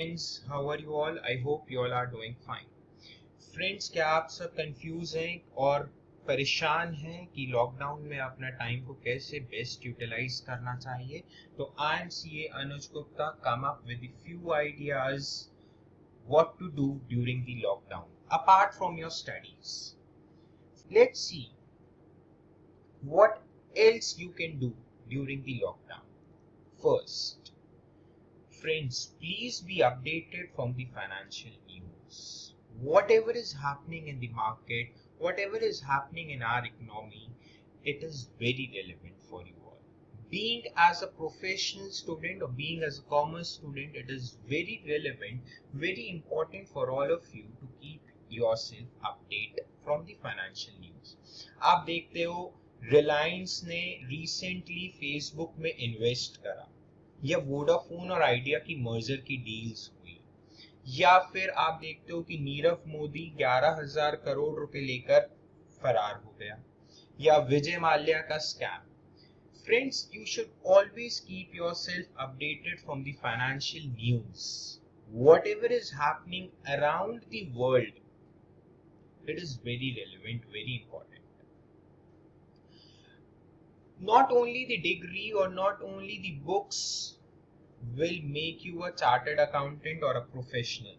Friends, how are you all? I hope you all are doing fine. Friends, क्या आप सब confuse हैं और परेशान हैं कि लॉकडाउन में अपना टाइम को कैसे बेस्ट यूटिलाइज करना चाहिए? तो I am C A Anuj Gupta come up with few ideas what to do during the lockdown apart from your studies. Let's see what else you can do during the lockdown. First, friends, please be updated from the financial news. Whatever is happening in the market, whatever is happening in our economy, it is very relevant for you all. Being as a professional student or being as a commerce student, it is very relevant, very important for all of you to keep yourself updated from the financial news. आप देखते हो रिलायंस ने recently Facebook में invest करा, या Vodafone और idea की merger की डील्स हुई, या फिर आप देखते हो कि नीरव मोदी 11,000 करोड़ रुपए लेकर फरार हो गया, या विजय माल्या का scam. Friends, you should always keep yourself updated from the financial news. Whatever is happening around the world, it is very relevant, very important. Not only the degree or not only the books will make you a chartered accountant or a professional.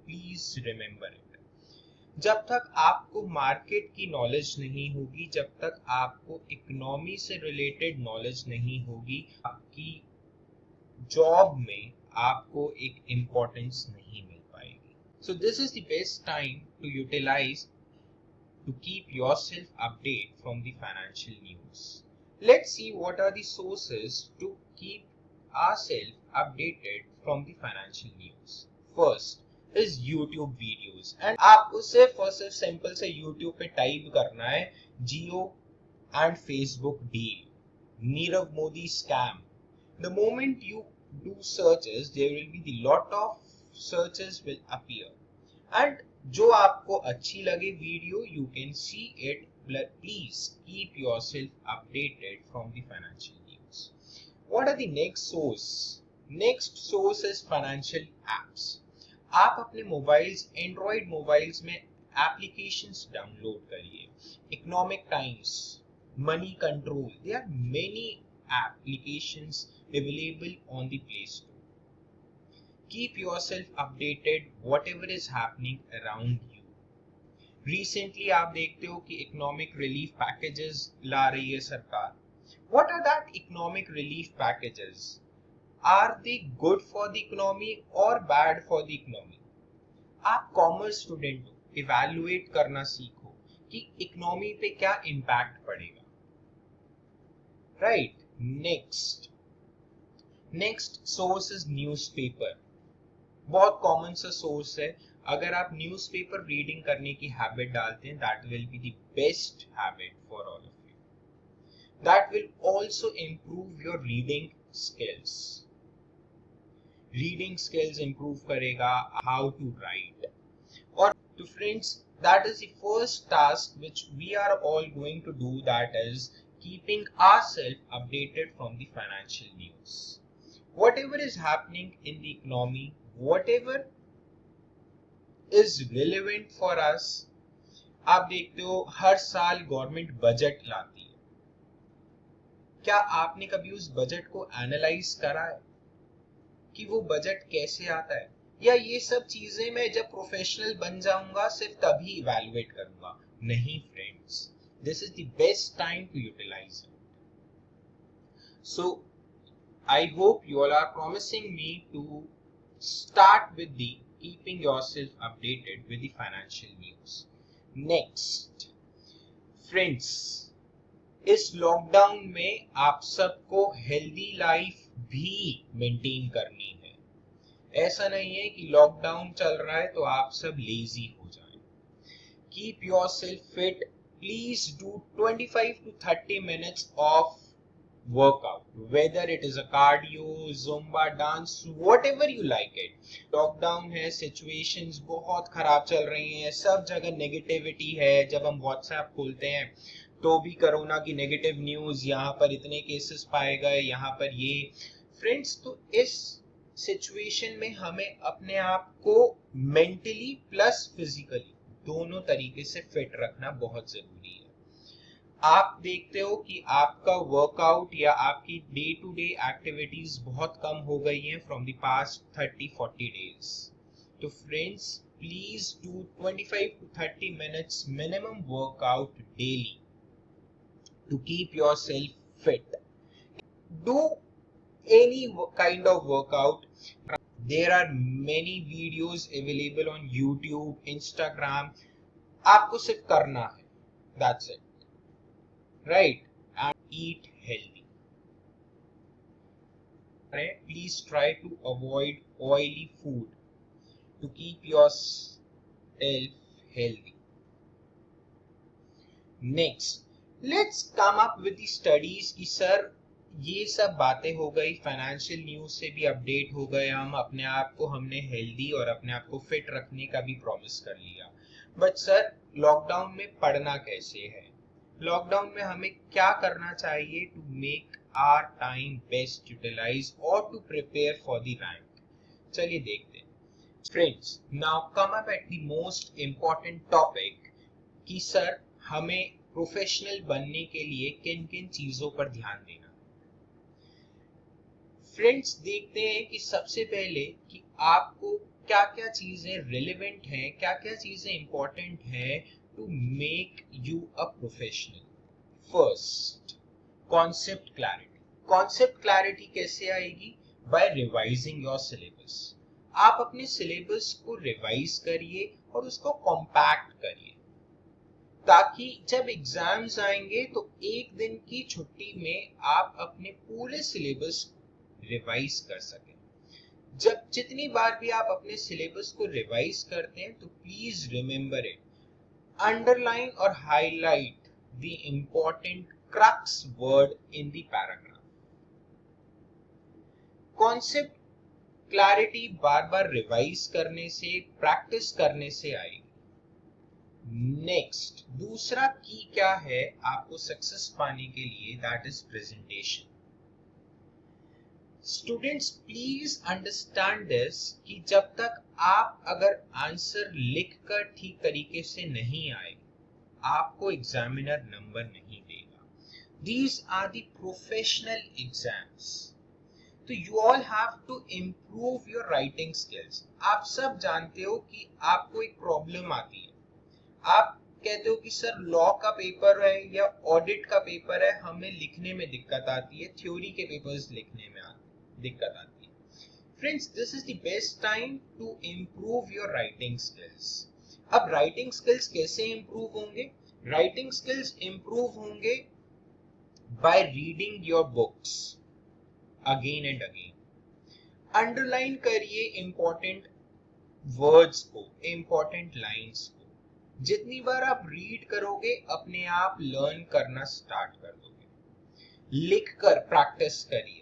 Please remember it. जब तक आपको market की knowledge नहीं होगी, जब तक आपको economy से रिलेटेड नॉलेज नहीं होगी, आपकी जॉब में आपको एक इम्पोर्टेंस नहीं मिल पाएगी. So this is the best time to utilize to keep yourself updated from the financial news. Let's see what are the sources to keep ourselves updated from the financial news. First is YouTube videos, and आपको सिर्फ और सिर्फ simple से YouTube पे type करना है Jio and Facebook deal, Nirav Modi scam. The moment you do searches, there will be the lot of searches will appear, and जो आपको अच्छी लगे video, you can see it. Please keep yourself updated from the financial news. What are the next source? Next source is financial apps. आप अपने mobiles, Android mobiles में applications download करिए. Economic times, money control, there are many applications available on the Play Store. Keep yourself updated whatever is happening around you. Recently आप देखते हो कि economic relief packages ला रही है सरकार. What are that economic relief packages? Are they good for the economy or bad for the economy? आप commerce student हो, evaluate करना सीखो कि इकोनॉमी पे क्या इम्पैक्ट पड़ेगा. Right. Next source is newspaper. बहुत कॉमन सा सोर्स है. अगर आप न्यूज़पेपर रीडिंग करने की हैबिट डालते हैं, that will be the best habit for all of you. That will also improve your reading skills. Reading skills improve करेगा, हाउ टू राइट. और तो friends, that is the first task which we are all going to do, that is keeping ourselves updated from the financial news. Whatever is happening in the economy, whatever is relevant for us. आप देखते हो हर साल government budget लाती है. क्या आपने कभी उस बजट को एनालाइज करा है कि वो बजट कैसे आता है? या ये सब चीजें मैं जब प्रोफेशनल बन जाऊंगा सिर्फ तभी इवैल्यूएट करूंगा? नहीं friends, this is the best time to utilise it. So I hope you all are promising me to start with the keeping yourself updated with the financial news. Next, friends, इस lockdown में आप सबको healthy life भी maintain करनी है. ऐसा नहीं है कि लॉकडाउन चल रहा है तो आप सब लेजी हो जाएं. Keep yourself fit. Please do 25 to 30 minutes of workout, whether it is a cardio, zumba, dance, whatever you like it. Lockdown है, सिचुएशंस बहुत खराब चल रही हैं, सब जगह नेगेटिविटी है. जब हम व्हाट्सएप खोलते हैं तो भी कोरोना की नेगेटिव न्यूज, यहाँ पर इतने केसेस पाए गए, यहाँ पर ये. फ्रेंड्स, तो इस सिचुएशन में हमें अपने आप को मेंटली प्लस फिजिकली दोनों तरीके से फिट रखना बहुत जरूरी है। आप देखते हो कि आपका वर्कआउट या आपकी डे टू डे एक्टिविटीज बहुत कम हो गई हैं फ्रॉम द पास्ट 30-40 डेज। तो friends, please do 25 to 30 minutes minimum workout daily to keep yourself fit. Do any kind of workout. There are many videos available on YouTube, Instagram. आपको सिर्फ करना है, that's it. Right? And eat healthy. Please try to avoid oily food to keep yourself healthy. Next, let's come up with the studies कि sir ये सब बातें हो गई, फाइनेंशियल न्यूज से भी अपडेट हो गए, हम अपने आप को हमने हेल्दी और अपने आप को फिट रखने का भी प्रॉमिस कर लिया। बट सर, लॉकडाउन में पढ़ना कैसे है? लॉकडाउन में हमें क्या करना चाहिए to make our time best utilize और to prepare for the rank? चलिए देखते हैं। Friends, now come up at the most important topic कि सर हमें प्रोफेशनल बनने के लिए किन किन चीजों पर ध्यान देना। फ्रेंड्स, देखते हैं कि सबसे पहले कि आपको क्या क्या चीजें रिलेवेंट हैं, क्या क्या चीजें इंपॉर्टेंट हैं to make you a professional. First, concept clarity. Concept clarity कैसे आएगी? By revising your syllabus. आप अपने सिलेबस को रिवाइज करिए और उसको कॉम्पैक्ट करिए, ताकि जब एग्जाम्स आएंगे तो एक दिन की छुट्टी में आप अपने पूरे सिलेबस रिवाइज कर सकें। जब जितनी बार भी आप अपने सिलेबस को रिवाइज करते हैं तो प्लीज रिमेंबर इट, अंडरलाइन और highlight the important crux word in the paragraph. Concept clarity bar bar revise करने से, प्रैक्टिस करने से आएगी। नेक्स्ट, दूसरा की क्या है आपको सक्सेस पाने के लिए? That is presentation. Students, please understand this कि जब तक आप अगर आंसर लिखकर ठीक तरीके से नहीं आए, आपको एग्जामिनर नंबर नहीं देगा। These are the professional exams. तो you all have to improve your writing skills. आप सब जानते हो कि आपको एक प्रॉब्लम आती है, आप कहते हो कि सर लॉ का पेपर है या ऑडिट का पेपर है, हमें लिखने में दिक्कत आती है, थ्योरी के पेपर्स लिखने में दिक्कत आती है। Friends, this is the best time to improve your writing skills. अब राइटिंग स्किल्स कैसे इंप्रूव होंगे? राइटिंग स्किल्स इंप्रूव होंगे by reading your books again and again. Underline करिए इंपॉर्टेंट वर्ड्स को, इंपॉर्टेंट लाइंस को। जितनी बार आप रीड करोगे, अपने आप लर्न करना स्टार्ट कर दोगे। लिखकर प्रैक्टिस करिए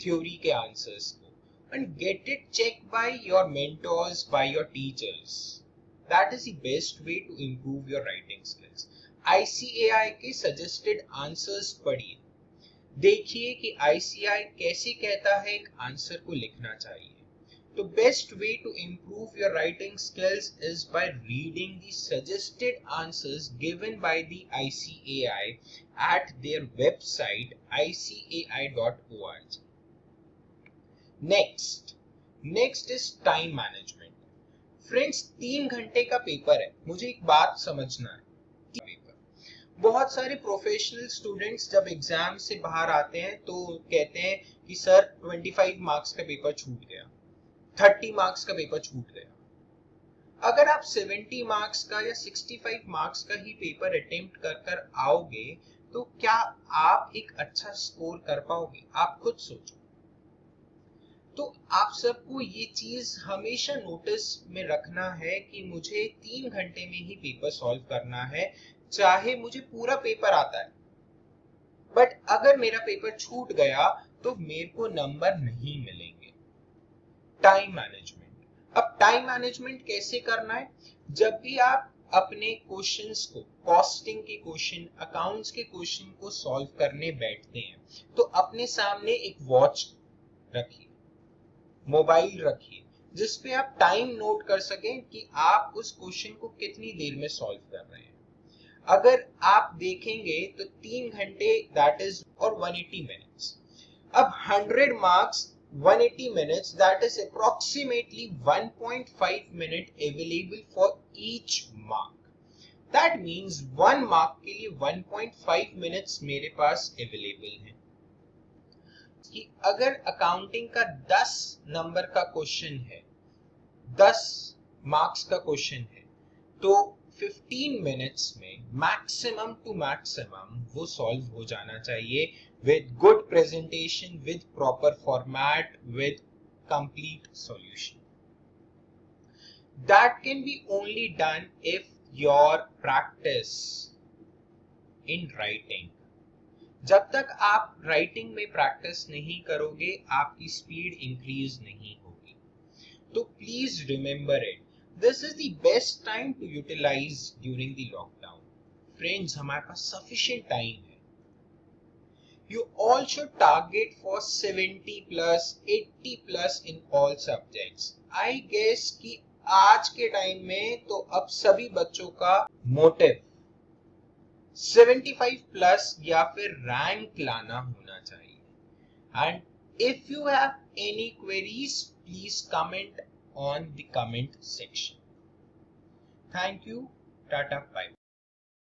थ्योरी के आंसर्स को and get it check by your mentors, by your teachers. That is the best way to improve your writing skills. ICAI के सजेस्टेड आंसर्स पढ़िए, देखिए कि ICAI कैसे कहता है एक आंसर को लिखना चाहिए। The best way to improve your writing skills is by reading the suggested answers given by the ICAI at their website icai.org. Next is time management. Friends, 3 घंटे का पेपर है, मुझे एक बात समझना है। बहुत सारे प्रोफेशनल स्टूडेंट्स जब एग्जाम से बाहर आते हैं तो कहते हैं कि सर 25 मार्क्स का पेपर छूट गया, 30 मार्क्स का पेपर छूट गया। अगर आप 70 मार्क्स का या 65 मार्क्स का ही पेपर अटेम्प्ट कर आओगे तो क्या आप एक अच्छा स्कोर कर पाओगे? आप खुद सोचो। तो आप सबको ये चीज हमेशा नोटिस में रखना है कि मुझे 3 घंटे में ही पेपर सॉल्व करना है, चाहे मुझे पूरा पेपर आता है, बट अगर मेरा पेपर छूट गया तो मेरे को नंबर नहीं मिलेंगे। Time management. अब टाइम मैनेजमेंट कैसे करना है? जब भी आप अपने क्वेश्चंस को, कॉस्टिंग के क्वेश्चन, अकाउंट्स के क्वेश्चन को सॉल्व करने बैठते हैं तो अपने सामने एक वॉच रखिए। मोबाइल रखिए जिसपे आप टाइम नोट कर सकें कि आप उस क्वेश्चन को कितनी देर में सॉल्व कर रहे हैं। अगर आप देखेंगे तो 3 घंटे दैट इज और 180 मिनट्स। अब 100 marks 180 minutes, that is approximately 1.5 minute available for each mark. That means 1 mark के लिए 1.5 minutes मेरे पास available है। कि अगर अकाउंटिंग का 10 नंबर का क्वेश्चन है, 10 मार्क्स का क्वेश्चन है, तो 15 मिनट्स में मैक्सिमम टू मैक्सिमम वो सॉल्व हो जाना चाहिए with good presentation, with proper format, with complete solution. That can be only done if your practice in writing. जब तक आप राइटिंग में प्रैक्टिस नहीं करोगे आपकी स्पीड इंक्रीज नहीं होगी। तो please remember it, this is the best time to utilise during the lockdown. Friends, हमारे पास सफिशिएंट टाइम है। You all should target for 70 plus 80 plus in all subjects. I guess कि आज के टाइम में तो अब सभी बच्चों का मोटिव 75 प्लस या फिर रैंक लाना होना चाहिए। And if you have any queries, please comment on the comment section. Thank you. Tata. Bye.